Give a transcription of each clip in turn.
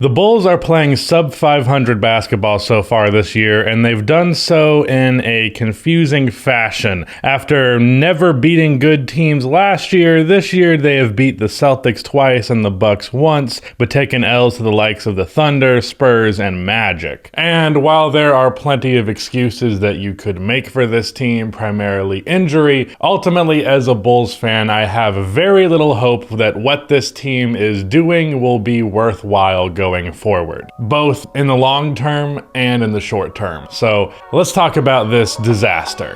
The Bulls are playing sub 500 basketball so far this year, and they've done so in a confusing fashion. After never beating good teams last year, this year they have beat the Celtics twice and the Bucks once, but taken L's to the likes of the Thunder, Spurs, and Magic. And while there are plenty of excuses that you could make for this team, primarily injury, ultimately as a Bulls fan, I have very little hope that what this team is doing will be worthwhile going forward, both in the long term and in the short term. So let's talk about this disaster.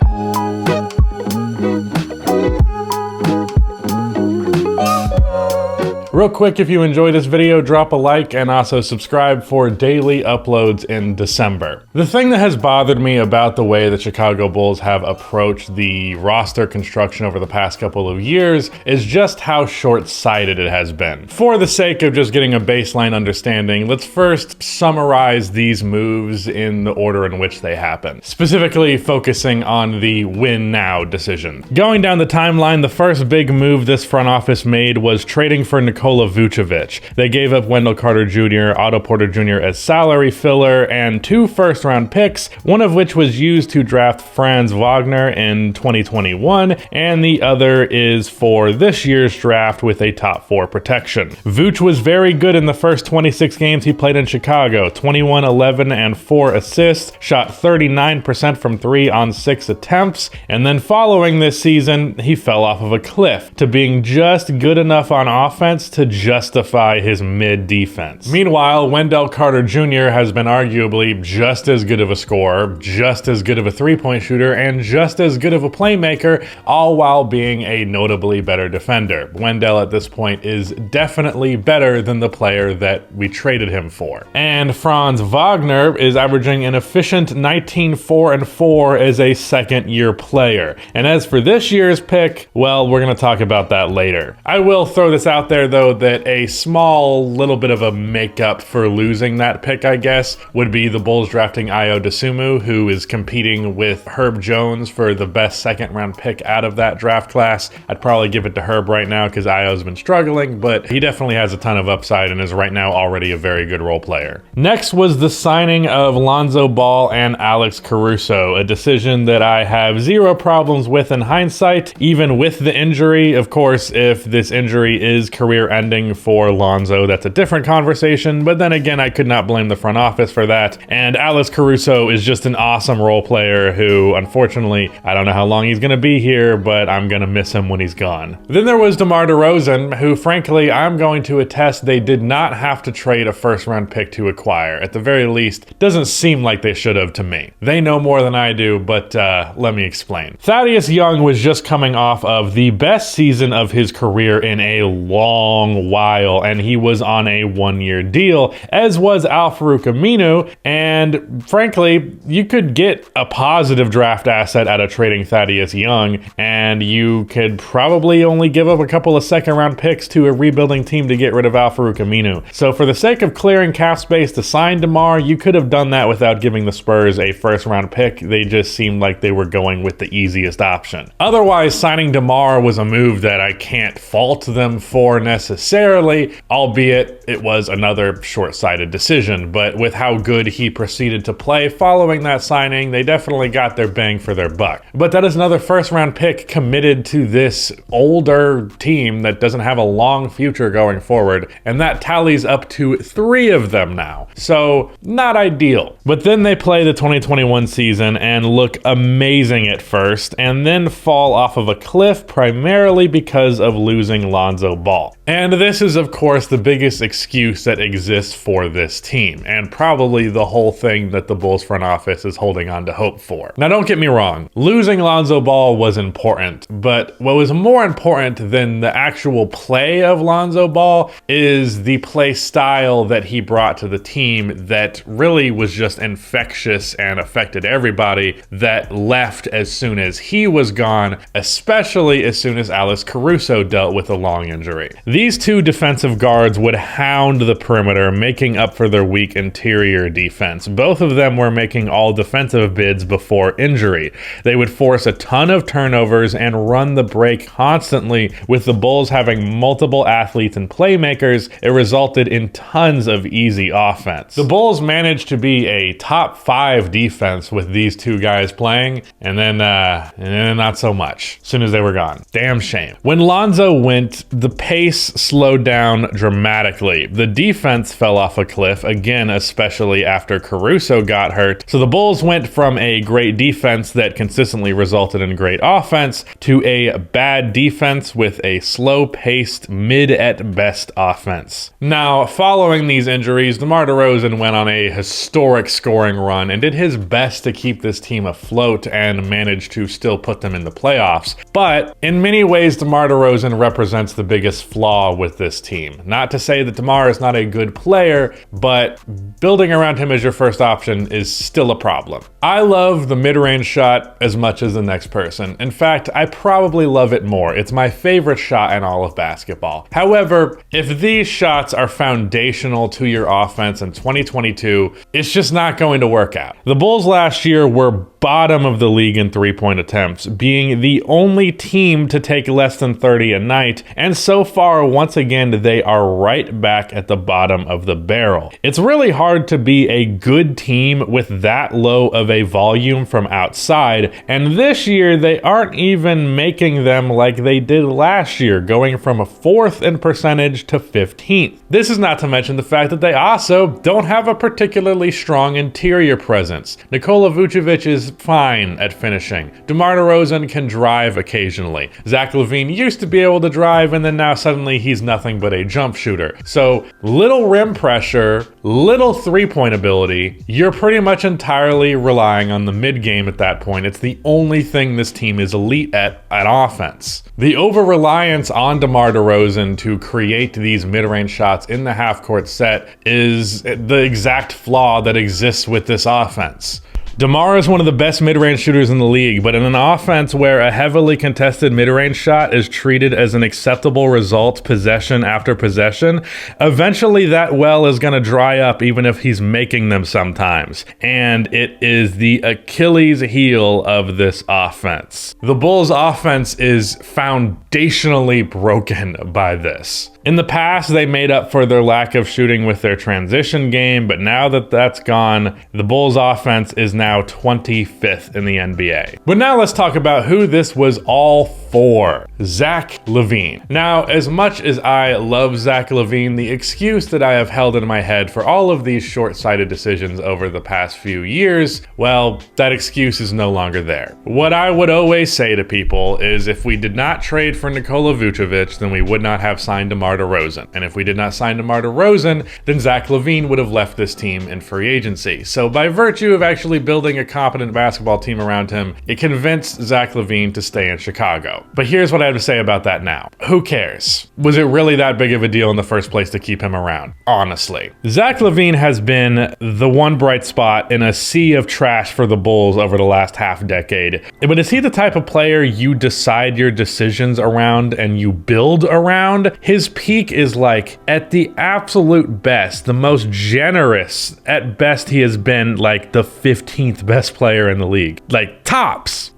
Real quick, if you enjoyed this video, drop a like and also subscribe for daily uploads in December. The thing that has bothered me about the way the Chicago Bulls have approached the roster construction over the past couple of years is just how short-sighted it has been. For the sake of just getting a baseline understanding, let's first summarize these moves in the order in which they happen, specifically focusing on the win now decision. Going down the timeline, the first big move this front office made was trading for Nikola Vucevic. They gave up Wendell Carter Jr., Otto Porter Jr. as salary filler, and 2 first-round picks, one of which was used to draft Franz Wagner in 2021, and the other is for this year's draft with a top 4 protection. Vooch was very good in the first 26 games he played in Chicago, 21, 11, and 4 assists, shot 39% from 3 on 6 attempts, and then following this season, he fell off of a cliff to being just good enough on offense to justify his mid-defense. Meanwhile, Wendell Carter Jr. has been arguably just as good of a scorer, just as good of a three-point shooter, and just as good of a playmaker, all while being a notably better defender. Wendell at this point is definitely better than the player that we traded him for. And Franz Wagner is averaging an efficient 19, 4, and 4 as a second-year player. And as for this year's pick, well, we're going to talk about that later. I will throw this out there, though, that a small little bit of a makeup for losing that pick, I guess, would be the Bulls drafting Ayo Dosunmu, who is competing with Herb Jones for the best second-round pick out of that draft class. I'd probably give it to Herb right now because Ayo's been struggling, but he definitely has a ton of upside and is right now already a very good role player. Next was the signing of Lonzo Ball and Alex Caruso, a decision that I have zero problems with in hindsight, even with the injury. Of course, if this injury is career-ending for Lonzo, that's a different conversation, but then again, I could not blame the front office for that, and Alex Caruso is just an awesome role player who, unfortunately, I don't know how long he's going to be here, but I'm going to miss him when he's gone. Then there was DeMar DeRozan, who, frankly, I'm going to attest they did not have to trade a first-round pick to acquire. At the very least, doesn't seem like they should have to me. They know more than I do, but let me explain. Thaddeus Young was just coming off of the best season of his career in a long while, and he was on a 1-year deal, as was Al-Farouq Aminu, and frankly, you could get a positive draft asset out of trading Thaddeus Young, and you could probably only give up a couple of second-round picks to a rebuilding team to get rid of Al-Farouq Aminu. So for the sake of clearing cap space to sign DeMar, you could have done that without giving the Spurs a first-round pick. They just seemed like they were going with the easiest option. Otherwise, signing DeMar was a move that I can't fault them for necessarily, albeit it was another short-sighted decision. But with how good he proceeded to play following that signing, they definitely got their bang for their buck. But that is another first-round pick committed to this older team that doesn't have a long future going forward, and that tallies up to 3 of them now. So, not ideal. But then they play the 2021 season and look amazing at first, and then fall off of a cliff primarily because of losing Lonzo Ball. And this is, of course, the biggest excuse that exists for this team, and probably the whole thing that the Bulls front office is holding on to hope for. Now, don't get me wrong, losing Lonzo Ball was important, but what was more important than the actual play of Lonzo Ball is the play style that he brought to the team that really was just infectious and affected everybody that left as soon as he was gone, especially as soon as Alex Caruso dealt with a long injury. These these two defensive guards would hound the perimeter, making up for their weak interior defense. Both of them were making all defensive bids before injury. They would force a ton of turnovers and run the break constantly. With the Bulls having multiple athletes and playmakers, it resulted in tons of easy offense. The Bulls managed to be a top 5 defense with these two guys playing, and then not so much as soon as they were gone. Damn shame. When Lonzo went, the pace slowed down dramatically. The defense fell off a cliff, again, especially after Caruso got hurt. So the Bulls went from a great defense that consistently resulted in great offense to a bad defense with a slow-paced, mid-at-best offense. Now, following these injuries, DeMar DeRozan went on a historic scoring run and did his best to keep this team afloat and managed to still put them in the playoffs. But in many ways, DeMar DeRozan represents the biggest flaw with this team. Not to say that DeMar is not a good player, but building around him as your first option is still a problem. I love the mid-range shot as much as the next person. In fact, I probably love it more. It's my favorite shot in all of basketball. However, if these shots are foundational to your offense in 2022, it's just not going to work out. The Bulls last year were bottom of the league in three-point attempts, being the only team to take less than 30 a night, and so far, once again, they are right back at the bottom of the barrel. It's really hard to be a good team with that low of a volume from outside, and this year, they aren't even making them like they did last year, going from a 4th in percentage to 15th. This is not to mention the fact that they also don't have a particularly strong interior presence. Nikola Vucevic is fine at finishing. DeMar DeRozan can drive occasionally. Zach LaVine used to be able to drive, and then now suddenly he's nothing but a jump shooter. So little rim pressure, little three-point ability. You're pretty much entirely relying on the mid-game at that point. It's the only thing this team is elite at offense. The over-reliance on DeMar DeRozan to create these mid-range shots in the half-court set is the exact flaw that exists with this offense. DeMar is one of the best mid-range shooters in the league, but in an offense where a heavily contested mid-range shot is treated as an acceptable result possession after possession, eventually that well is going to dry up even if he's making them sometimes. And it is the Achilles heel of this offense. The Bulls' offense is foundationally broken by this. In the past, they made up for their lack of shooting with their transition game, but now that that's gone, the Bulls' offense is now 25th in the NBA. But now let's talk about who this was all for. Zach LaVine. Now, as much as I love Zach LaVine, the excuse that I have held in my head for all of these short-sighted decisions over the past few years, well, that excuse is no longer there. What I would always say to people is if we did not trade for Nikola Vucevic, then we would not have signed DeMar DeRozan. And if we did not sign DeMar DeRozan, then Zach LaVine would have left this team in free agency. So by virtue of actually building a competent basketball team around him, it convinced Zach LaVine to stay in Chicago. But here's what I have to say about that now. Who cares? Was it really that big of a deal in the first place to keep him around? Honestly. Zach LaVine has been the one bright spot in a sea of trash for the Bulls over the last half decade. But is he the type of player you decide your decisions around and you build around? His peak is like, at the absolute best, the most generous, at best he has been like the 15th best player in the league. Like tops.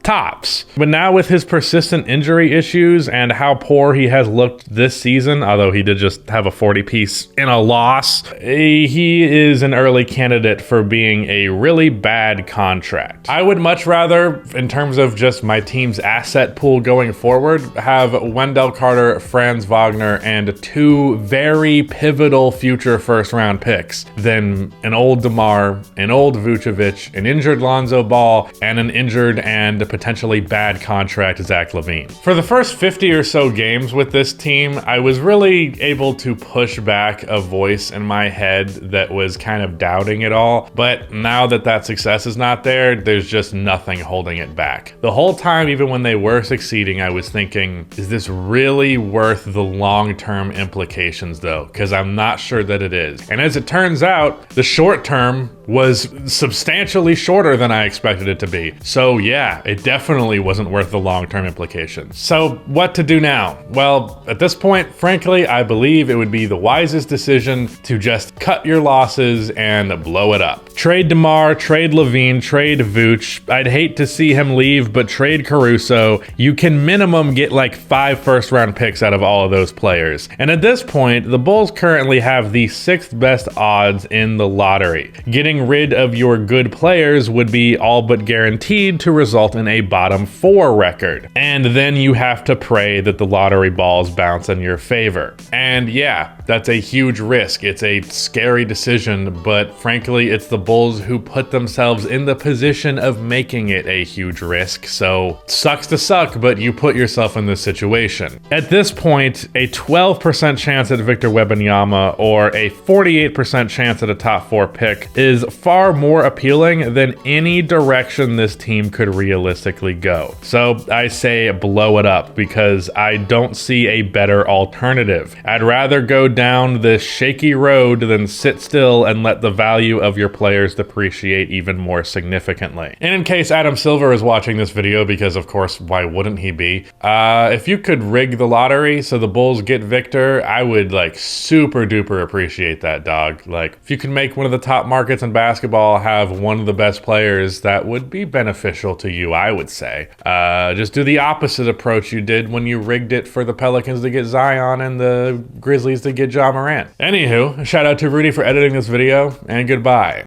But now with his persistent injury issues and how poor he has looked this season, although he did just have a 40-piece in a loss, he is an early candidate for being a really bad contract. I would much rather, in terms of just my team's asset pool going forward, have Wendell Carter, Franz Wagner, and 2 very pivotal future first-round picks than an old DeMar, an old Vucevic, an injured Lonzo Ball, and an injured and potentially bad contract Zach LaVine. For the first 50 or so games with this team, I was really able to push back a voice in my head that was kind of doubting it all, but now that that success is not there, there's just nothing holding it back. The whole time, even when they were succeeding, I was thinking, is this really worth the long-term implications though? Because I'm not sure that it is. And as it turns out, the short term was substantially shorter than I expected it to be. So yeah, it definitely wasn't worth the long-term implications. So what to do now? Well, at this point, frankly, I believe it would be the wisest decision to just cut your losses and blow it up. Trade DeMar, trade LaVine, trade Vooch. I'd hate to see him leave, but trade Caruso. You can minimum get like 5 first-round picks out of all of those players. And at this point, the Bulls currently have the 6th best odds in the lottery. Getting rid of your good players would be all but guaranteed to result in a bottom 4 record. And then you have to pray that the lottery balls bounce in your favor. And yeah, that's a huge risk. It's a scary decision, but frankly, it's the Bulls who put themselves in the position of making it a huge risk. So sucks to suck, but you put yourself in this situation. At this point, a 12% chance at Victor Wembanyama or a 48% chance at a top 4 pick is far more appealing than any direction this team could realistically go. So I say blow it up because I don't see a better alternative. I'd rather go down this shaky road than sit still and let the value of your players depreciate even more significantly. And in case Adam Silver is watching this video, because of course, why wouldn't he be? If you could rig the lottery so the Bulls get Victor, I would like super duper appreciate that, dog. Like if you can make one of the top markets in basketball have one of the best players, that would be beneficial to you, I would say. Just do the opposite approach you did when you rigged it for the Pelicans to get Zion and the Grizzlies to get Ja Morant. Anywho, shout out to Rudy for editing this video, and goodbye.